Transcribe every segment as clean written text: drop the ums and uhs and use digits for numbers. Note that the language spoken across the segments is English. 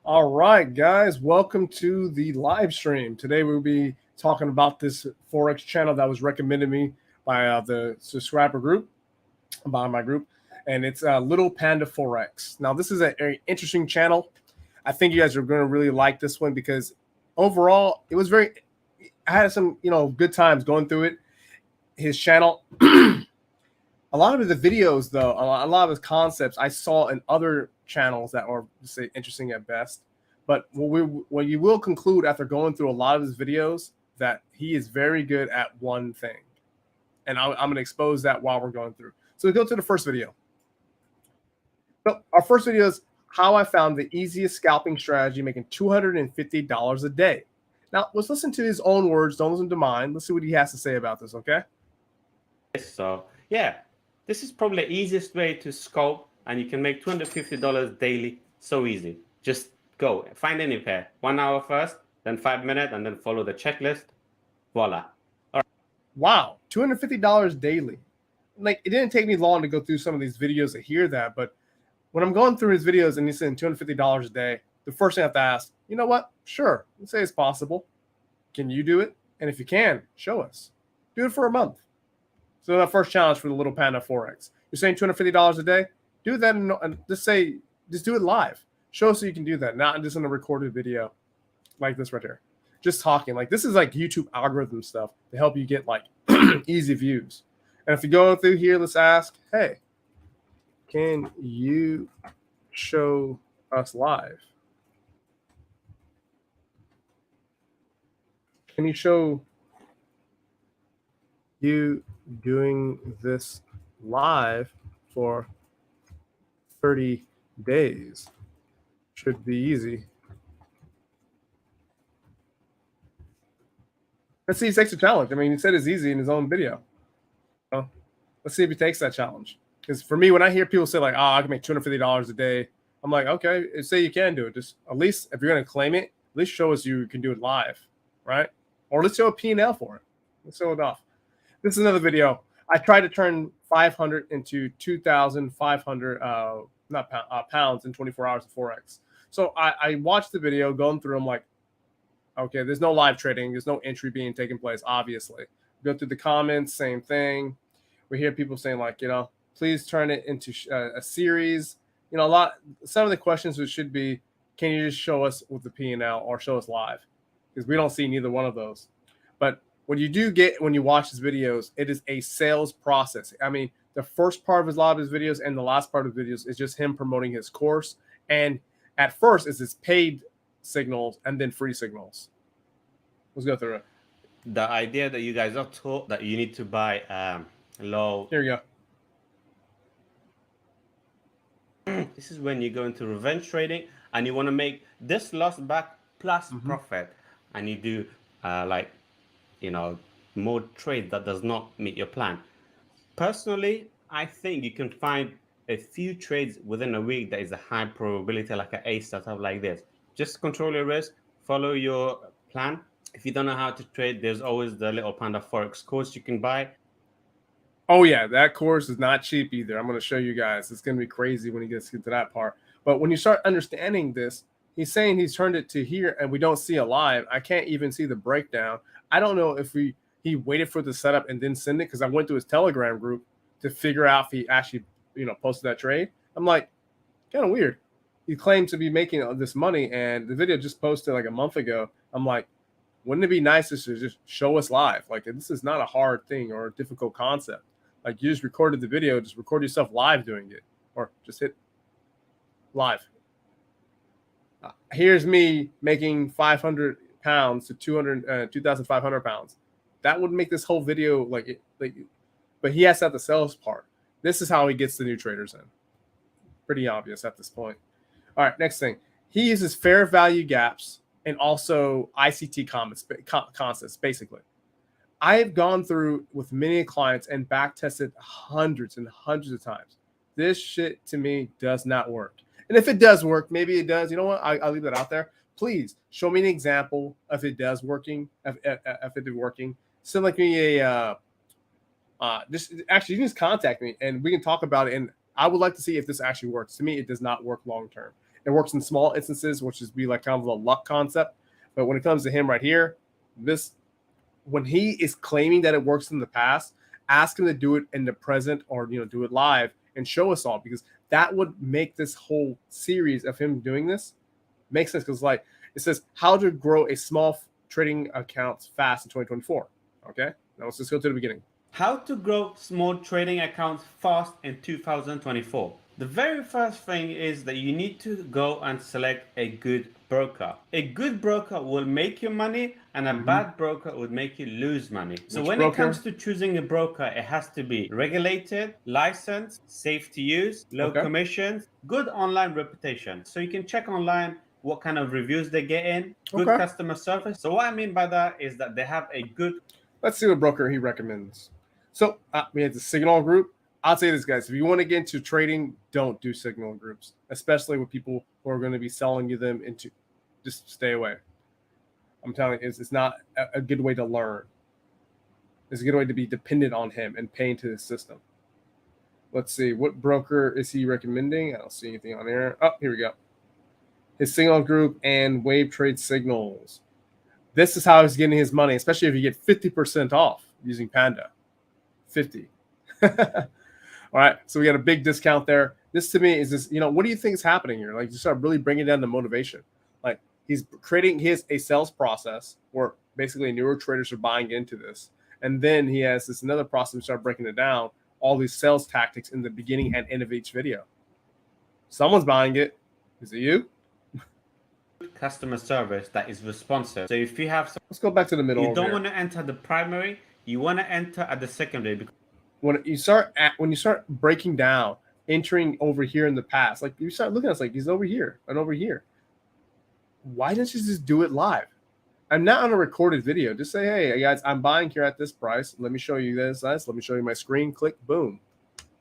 All right, guys, welcome to the live stream. Today we'll be talking about this Forex channel that was recommended me by the subscriber group, by my group, and it's Little Panda Forex. Now, this is a very interesting channel. I think you guys are going to really like this one because overall, it was very. I had some, good times going through it. His channel, a lot of the videos, though, a lot of his concepts I saw in other channels that are, say, interesting at best. But what you will conclude after going through a lot of his videos that he is very good at one thing. And I'm going to expose that while we're going through. So we go to the first video. So our first video is how I found the easiest scalping strategy, making $250 a day. Now, let's listen to his own words. Don't listen to mine. Let's see what he has to say about this, okay? So, yeah, this is probably the easiest way to scalp, and you can make $250 daily. So easy. Just go. Find any pair. 1 hour first, then 5 minutes, and then follow the checklist. Voila. All right. Wow, $250 daily. Like, it didn't take me long to go through some of these videos to hear that, but when I'm going through his videos and he's saying $250 a day, the first thing I have to ask, you know what? Sure, let's say it's possible. Can you do it? And if you can, show us. Do it for a month. So that first challenge for the Little Panda Forex. You're saying $250 a day? Do that and just do it live. Show us so you can do that, not just in a recorded video like this right here. Just talking. Like, this is like YouTube algorithm stuff to help you get like easy views. And if you go through here, let's ask, hey, can you show us live? Can you show you doing this live for 30 days? Should be easy. Let's see if he takes the challenge. I mean, he said it's easy in his own video. So let's see if he takes that challenge. Because for me, when I hear people say like, I can make $250 a day, I'm like, okay, say you can do it. Just at least if you're going to claim it, at least show us you can do it live, right? Or let's show a P&L for it. Let's show it off. This is another video. I tried to turn 500 into 2,500 pounds in 24 hours of Forex. So I watched the video, going through. I'm like, okay, there's no live trading. There's no entry being taken place, obviously. Go through the comments, same thing. We hear people saying like, please turn it into a series. Some of the questions should be, can you just show us with the P&L or show us live? Because we don't see neither one of those. But what you do get when you watch his videos, it is a sales process. I mean, the first part of a lot of his videos and the last part of his videos is just him promoting his course. And at first, it's his paid signals and then free signals. Let's go through it. The idea that you guys are taught that you need to buy low. Here we go. This is when you go into revenge trading and you want to make this loss back plus profit, and you do more trade that does not meet your plan. Personally, I think you can find a few trades within a week that is a high probability, like an A startup like this. Just control your risk, follow your plan. If you don't know how to trade, there's always the Little Panda Forex course you can buy. Oh yeah, that course is not cheap either. I'm going to show you guys. It's going to be crazy when he gets to that part. But when you start understanding this, he's saying he's turned it to here and we don't see a live. I can't even see the breakdown. I don't know if he waited for the setup and then send it, because I went to his Telegram group to figure out if he actually posted that trade. I'm like, kind of weird. He claimed to be making this money, and the video just posted like a month ago. I'm like, wouldn't it be nice to just show us live? Like, this is not a hard thing or a difficult concept. Like, you just recorded the video, just record yourself live doing it, or just hit live. Here's me making 500 pounds to 2,500 pounds. That would make this whole video but he has to have the sales part. This is how he gets the new traders in. Pretty obvious at this point. All right, next thing. He uses fair value gaps and also ICT constants, basically. I've gone through with many clients and back tested hundreds and hundreds of times. This shit to me does not work. And if it does work, maybe it does. You know what? I'll leave that out there. Please show me an example of it does working. If it is working, send like me a just you can just contact me and we can talk about it. And I would like to see if this actually works. To me, it does not work long term. It works in small instances, which is be like kind of a luck concept. But when it comes to him right here, when he is claiming that it works in the past, ask him to do it in the present, or do it live and show us all, because that would make this whole series of him doing this make sense. Because like it says, how to grow a small trading account fast in 2024. Okay, now let's just go to the beginning. How to grow small trading accounts fast in 2024. The very first thing is that you need to go and select a good broker. A good broker will make you money, and a bad broker would make you lose money. So when it comes to choosing a broker, it has to be regulated, licensed, safe to use, low commissions, good online reputation. So you can check online what kind of reviews they get in, good customer service. So what I mean by that is that they have a good... Let's see what broker he recommends. So we have the Signal Group. I'll say this, guys. If you want to get into trading, don't do Signal groups, especially with people who are going to be selling you them into. Just stay away. I'm telling you, it's not a good way to learn. It's a good way to be dependent on him and pay into the system. Let's see. What broker is he recommending? I don't see anything on there. Oh, here we go. His Signal Group and Wave Trade Signals. This is how he's getting his money, especially if you get 50% off using Panda. 50. All right, so we got a big discount there. This to me is this, what do you think is happening here? Like, you start really bringing down the motivation. Like, he's creating a sales process where basically newer traders are buying into this. And then he has this another process to start breaking it down, all these sales tactics in the beginning and end of each video. Someone's buying it. Is it you? Customer service that is responsive. So if you have... Let's go back to the middle. You don't want to enter the primary. You want to enter at the secondary. Because when you start breaking down, entering over here in the past, like you start looking at us like he's over here and over here. Why don't you just do it live? I'm not on a recorded video. Just say, hey guys, I'm buying here at this price. Let me show you this. Let me show you my screen. Click, boom.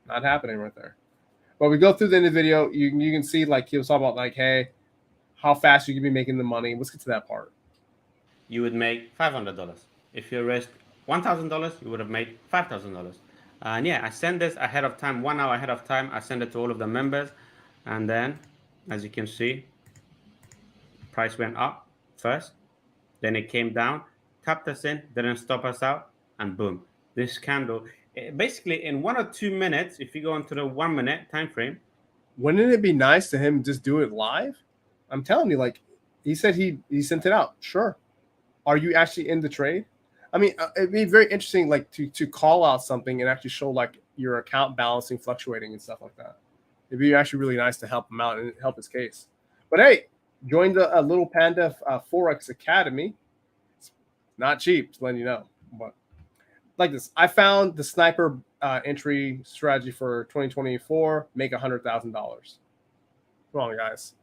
Not happening right there. But we go through the end of the video. You can see like he was talking about like, hey, how fast you can be making the money. Let's get to that part. You would make $500. If you risked $1,000, you would have made $5,000. And yeah, I send this ahead of time, 1 hour ahead of time. I send it to all of the members. And then, as you can see, price went up first. Then it came down, tapped us in, didn't stop us out. And boom, this candle, basically in 1 or 2 minutes, if you go into the 1 minute time frame. Wouldn't it be nice to him just do it live? I'm telling you, like he said he sent it out. Sure. Are you actually in the trade? I mean, it'd be very interesting, like to call out something and actually show like your account balancing, fluctuating and stuff like that. It'd be actually really nice to help him out and help his case. But hey, join the Little Panda Forex Academy. It's not cheap, just letting you know. But like this, I found the sniper entry strategy for 2024. Make $100,000. Come on, guys.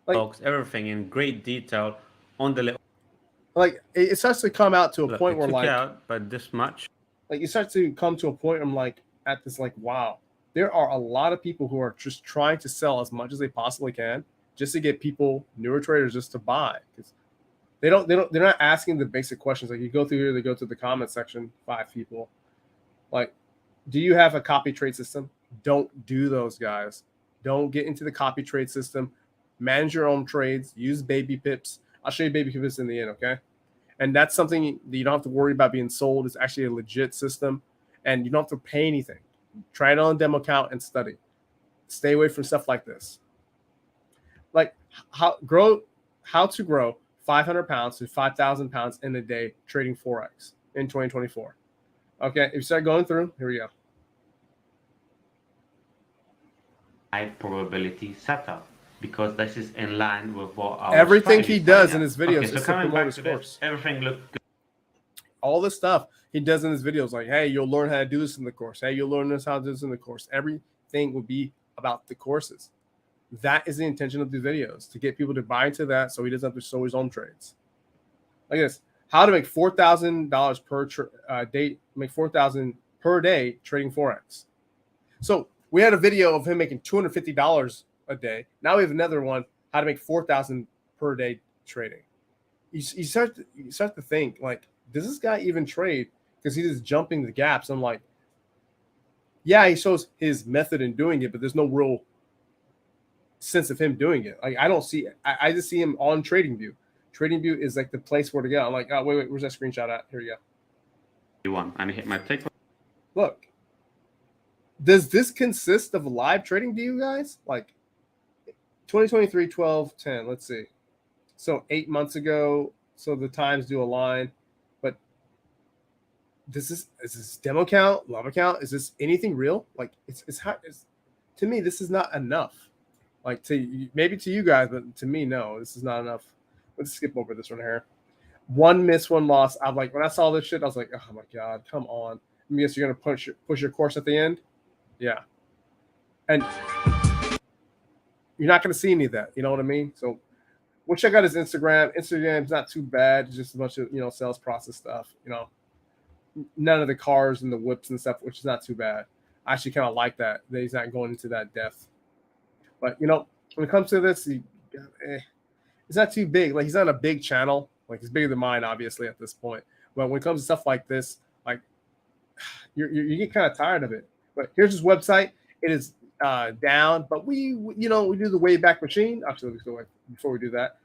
Like, everything in great detail on the little. Like it starts to come out to a point where like out, but this much. Like you start to come to a point. I'm like at this like, wow, there are a lot of people who are just trying to sell as much as they possibly can just to get people, newer traders, just to buy. Because they're not asking the basic questions. Like you go through here, they go to the comment section, 5 people. Like, do you have a copy trade system? Don't do those, guys. Don't get into the copy trade system. Manage your own trades. Use baby pips. I'll show you baby pips in the end, okay? And that's something that you don't have to worry about being sold. It's actually a legit system, and you don't have to pay anything. Try it on a demo account and study. Stay away from stuff like this. Like how to grow 500 pounds to 5,000 pounds in a day trading Forex in 2024. Okay, if you start going through, here we go. High probability setup, because this is in line with what our everything he does in his videos so is to promote his course. Everything looks good. All the stuff he does in his videos, like, hey, you'll learn how to do this in the course. Hey, you'll learn how to do this in the course. Everything will be about the courses. That is the intention of the videos, to get people to buy into that so he doesn't have to show his own trades. Like this, how to make $4,000 per day, make $4,000 per day trading Forex. So we had a video of him making $250 a day. Now we have another one, how to make $4,000 per day trading. You start to think, like, does this guy even trade? Because he's just jumping the gaps. I'm like, yeah, he shows his method in doing it, but there's no real sense of him doing it. Like I don't see. I just see him on TradingView. TradingView is like the place where to go. I'm like, oh wait, where's that screenshot at? Here you go. One and hit my take. Look, does this consist of live trading to you guys? Like 2023, 12, 10. Let's see. So 8 months ago. So the times do align. But is this demo count, love account? Is this anything real? Like it's to me, this is not enough. Like maybe to you guys, but to me, no, this is not enough. Let's skip over this one here. One miss, one loss. I'm like, when I saw this shit, I was like, oh my God, come on. I guess you're gonna push your course at the end. Yeah. And you're not gonna see any of that. You know what I mean? So we'll check out his Instagram. Instagram's not too bad. It's just a bunch of sales process stuff. None of the cars and the whips and stuff, which is not too bad. I actually kind of like that he's not going into that depth. But when it comes to this, it's not too big. Like he's not a big channel. Like he's bigger than mine, obviously, at this point. But when it comes to stuff like this, like you get kind of tired of it. But here's his website. It is down, but we do the Wayback Machine. Actually, let's go before we do that.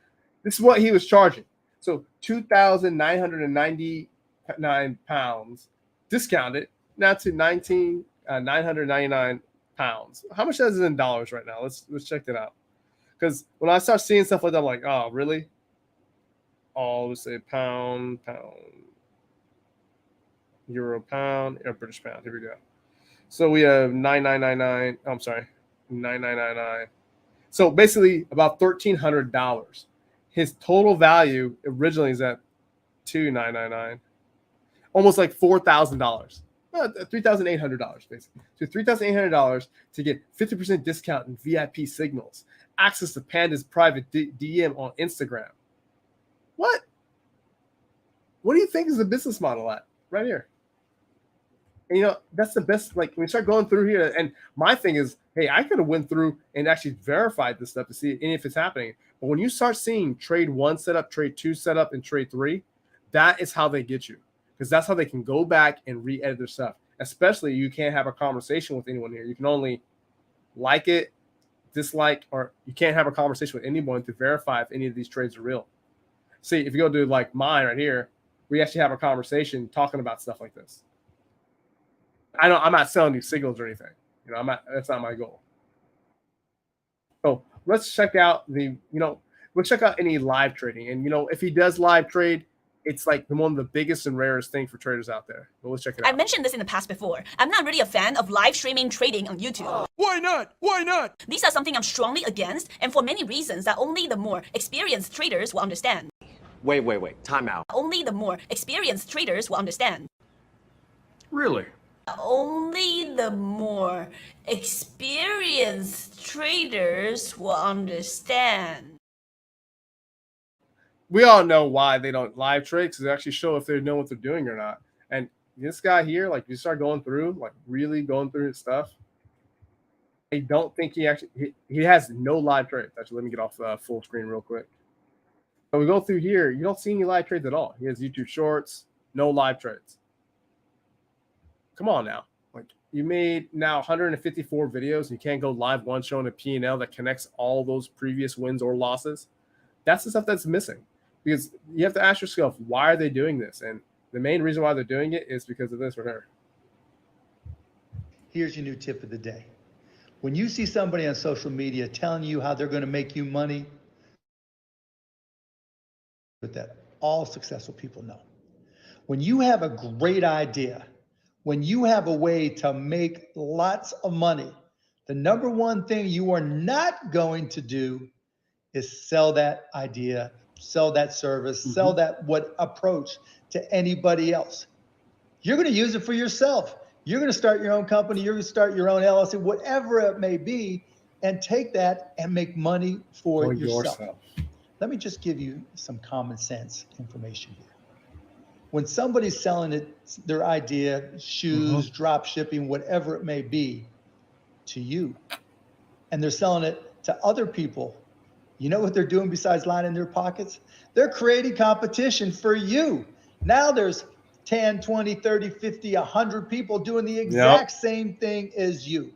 This is what he was charging. So 2,999 pounds discounted now to 19,999 pounds. How much is it in dollars right now? Let's check that out. Because when I start seeing stuff like that, I'm like, oh, really? Oh, let's say pound, euro, pound, or British pound. Here we go. So we have 9,999. Oh, I'm sorry, 9,999. So basically about $1,300. His total value originally is at 2,999, almost like $4,000. $3,800 basically. So $3,800 to get 50% discount in VIP signals, access to Panda's private DM on Instagram. What do you think is the business model at right here? And that's the best. Like when we start going through here, and my thing is, hey, I could have went through and actually verified this stuff to see if it's happening. But when you start seeing trade 1 setup, trade 2 setup, and trade 3, that is how they get you. Because that's how they can go back and re-edit their stuff. Especially you can't have a conversation with anyone here. You can only like it, dislike, or you can't have a conversation with anyone to verify if any of these trades are real. See, if you go to like mine right here, we actually have a conversation talking about stuff like this. I'm not selling you signals or anything. That's not my goal. So let's check out let's check out any live trading. And if he does live trade, it's like one of the biggest and rarest thing for traders out there. But let's check it out. I've mentioned this in the past before. I'm not really a fan of live streaming trading on YouTube. Why not? Why not? These are something I'm strongly against, and for many reasons that only the more experienced traders will understand. Wait. Time out. Only the more experienced traders will understand. Really? Only the more experienced traders will understand. We all know why they don't live trade, because they actually show if they know what they're doing or not. And this guy here, like you start going through, like really going through his stuff. I don't think he has no live trades. Actually, let me get off full screen real quick. So we go through here, you don't see any live trades at all. He has YouTube Shorts, no live trades. Come on now. Like you made now 154 videos and you can't go live one showing a P&L that connects all those previous wins or losses. That's the stuff that's missing, because you have to ask yourself, why are they doing this? And the main reason why they're doing it is because of this right here. Here's your new tip of the day. When you see somebody on social media telling you how they're going to make you money, but that all successful people know. When you have a great idea, when you have a way to make lots of money, the number one thing you are not going to do is sell that idea, sell that service, sell that approach to anybody else. You're going to use it for yourself. You're going to start your own company. You're going to start your own LLC, whatever it may be, and take that and make money for yourself. Let me just give you some common sense information here. When somebody's selling their idea, shoes, drop shipping, whatever it may be, to you, and they're selling it to other people, you know what they're doing besides lining their pockets? They're creating competition for you. Now there's 10, 20, 30, 50, 100 people doing the exact same thing as you.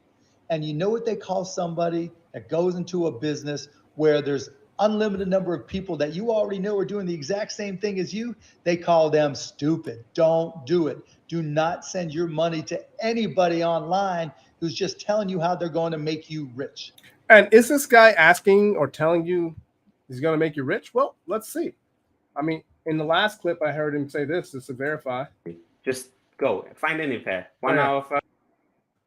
And you know what they call somebody that goes into a business where there's unlimited number of people that you already know are doing the exact same thing as you, they call them stupid. Don't do it. Do not send your money to anybody online who's just telling you how they're going to make you rich. And is this guy asking or telling you he's going to make you rich? Well, let's see. I mean, in the last clip, I heard him say this just to verify. Just go find any pair. 1 hour first,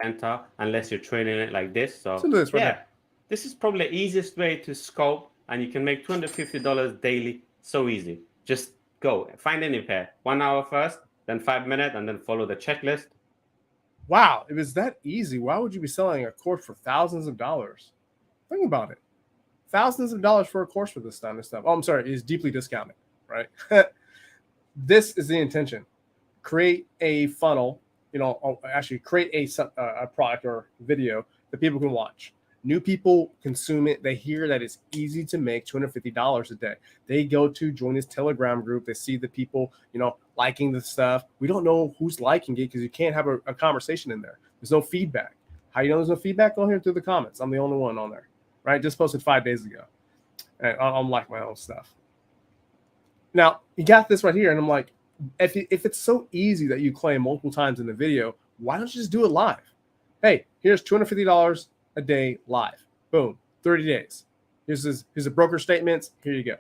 enter, unless you're trading it like this. So this right here. This is probably the easiest way to scope, and you can make $250 daily. So easy. Just go find any pair. 1 hour first, then 5 minutes, and then follow the checklist. Wow, if it's that easy, why would you be selling a course for thousands of dollars? Think about it. Thousands of dollars for a course for this kind of stuff. Oh, I'm sorry, it's deeply discounted, right? This is the intention. Create a funnel, actually create a product or video that people can watch. New people consume it. They hear that it's easy to make $250 a day. They go to join this Telegram group. They see the people, liking the stuff. We don't know who's liking it because you can't have a conversation in there. There's no feedback. How you know there's no feedback? Go here through the comments. I'm the only one on there, right? Just posted 5 days ago. And I'm like my own stuff. Now, you got this right here. And I'm like, if it's so easy that you claim multiple times in the video, why don't you just do it live? Hey, here's $250 a day live. Boom. 30 days. Here's the broker statements. Here you go.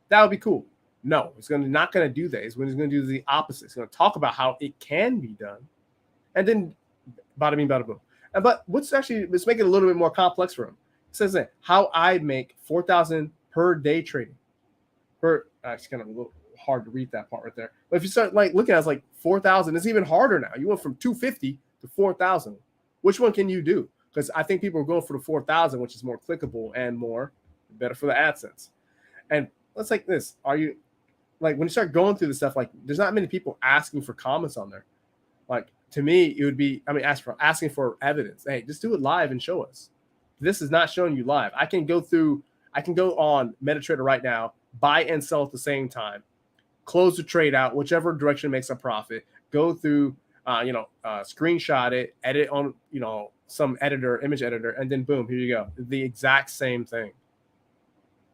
That would be cool. No, he's not going to do that. He's going to do the opposite. He's going to talk about how it can be done. And then bada bing, bada boom. But let's make it a little bit more complex for him. It says that how I make $4,000 per day trading. It's kind of a little hard to read that part right there. But if you start looking at it, it's like 4,000. It's even harder now. You went from 250 to 4,000. Which one can you do? Because I think people are going for the 4,000, which is more clickable and better for the AdSense. And let's like this. Are you when you start going through the stuff, there's not many people asking for comments on there. To me, it would be, asking for evidence. Hey, just do it live and show us. This is not showing you live. I can go on MetaTrader right now, buy and sell at the same time, close the trade out, whichever direction makes a profit, go through, screenshot it, edit on, some image editor, and then boom, here you go. The exact same thing.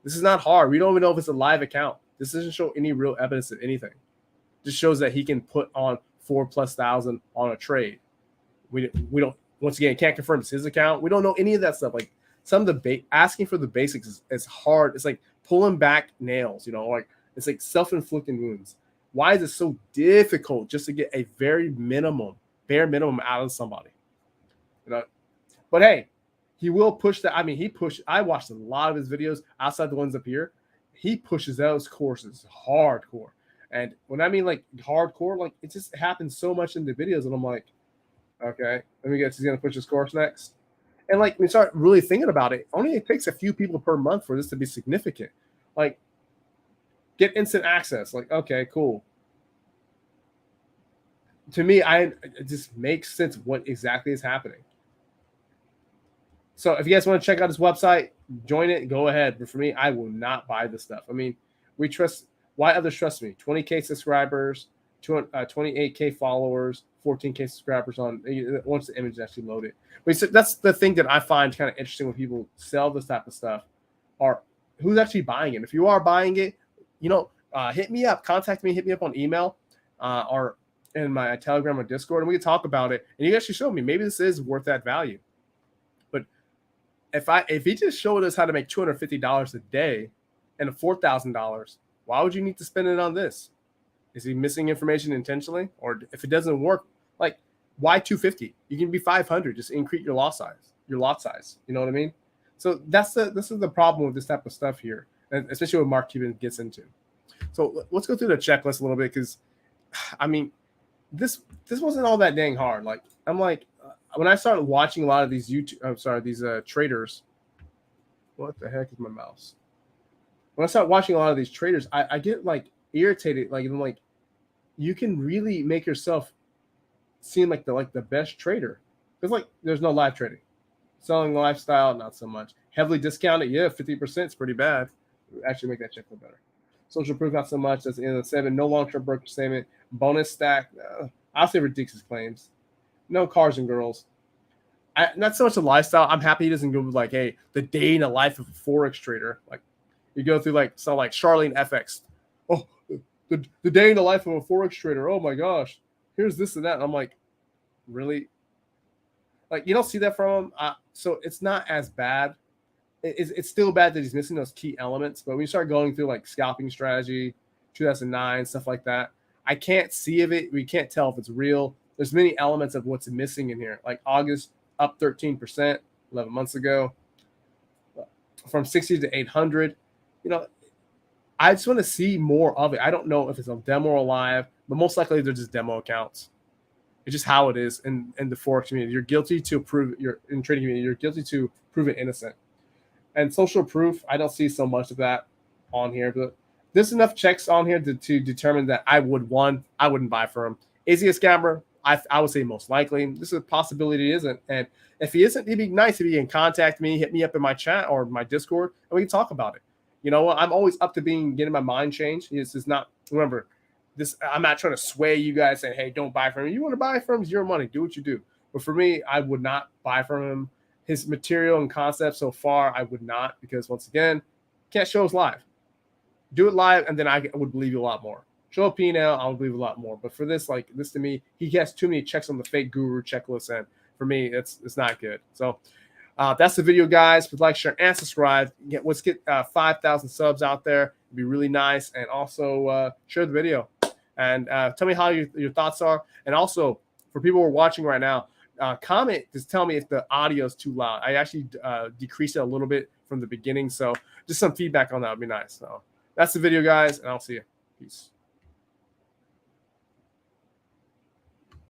This is not hard. We don't even know if it's a live account. This doesn't show any real evidence of anything. It just shows that he can put on 4,000+ on a trade. We don't, once again, can't confirm it's his account. We don't know any of that stuff. Some of the asking for the basics is hard. It's like pulling back nails, it's like self-inflicted wounds. Why is it so difficult just to get a bare minimum out of somebody? But hey, he will push that. I watched a lot of his videos outside the ones up here. He pushes those courses hardcore. And when I mean hardcore, it just happens so much in the videos. And I'm like, okay, let me guess, he's going to push his course next. And when you start really thinking about it, only it takes a few people per month for this to be significant. Get instant access. Okay, cool. To me, it just makes sense what exactly is happening. So if you guys want to check out his website, join it, go ahead. But for me, I will not buy this stuff. We trust. Why others trust me? 20K subscribers, 28K followers, 14K subscribers once the image is actually loaded. But that's the thing that I find kind of interesting when people sell this type of stuff, are who's actually buying it. If you are buying it, hit me up, contact me, hit me up on email or in my Telegram or Discord, and we can talk about it. And you actually show me maybe this is worth that value. But if he just showed us how to make $250 a day and $4,000, why would you need to spend it on this? Is he missing information intentionally? Or if it doesn't work, why 250? You can be 500. Just increase your lot size. You know what I mean? So this is the problem with this type of stuff here, and especially what Mark Cuban gets into. So let's go through the checklist a little bit, because this wasn't all that dang hard. When I started watching a lot of these these traders. What the heck is my mouse? When I start watching a lot of these traders, I get irritated. You can really make yourself seem like the best trader. Because there's no live trading. Selling lifestyle, not so much. Heavily discounted, yeah, 50% is pretty bad. Actually make that check look better. Social proof, not so much. That's the end of the 7. No long-term broker statement. Bonus stack, I'll say ridiculous claims. No cars and girls. not so much a lifestyle. I'm happy he doesn't go with like, hey, the day in the life of a forex trader. Like you go through like so like Charlene FX. Oh, the day in the life of a forex trader. Oh my gosh, here's this and that. And I'm like, really? Like you don't see that from him. So it's not as bad. It's still bad that he's missing those key elements. But when you start going through like scalping strategy, 2009 stuff like that, I can't see of it. We can't tell if it's real. There's many elements of what's missing in here. Like August up 13%, 11 months ago, from 60 to 800. You know, I just want to see more of it. I don't know if it's a demo or live, but most likely they're just demo accounts. It's just how it is in the forex community. You're guilty to prove you're in trading community. You're guilty to prove it innocent. And social proof, I don't see so much of that on here, but there's enough checks on here to determine that I wouldn't buy from him. Is he a scammer? I would say most likely. This is a possibility he isn't. And if he isn't, it'd be nice if he can contact me, hit me up in my chat or my Discord, and we can talk about it. You know, I'm always up to getting my mind changed. This is not, remember, this. I'm not trying to sway you guys saying, hey, don't buy from him. You want to buy from him, it's your money. Do what you do. But for me, I would not buy from him. His material and concept so far, I would not, because once again, can't show us live. Do it live, and then I would believe you a lot more. Show a P&L, I would believe a lot more. But for this, like this to me, he has too many checks on the fake guru checklist, and for me, it's not good. So that's the video, guys. Please like, share, and subscribe. Let's get 5,000 subs out there. It'd be really nice. And also share the video. And tell me how your thoughts are. And also, for people who are watching right now, comment, just tell me if the audio is too loud. I actually decreased it a little bit from the beginning. So just some feedback on that would be nice. So that's the video, guys, and I'll see you. Peace.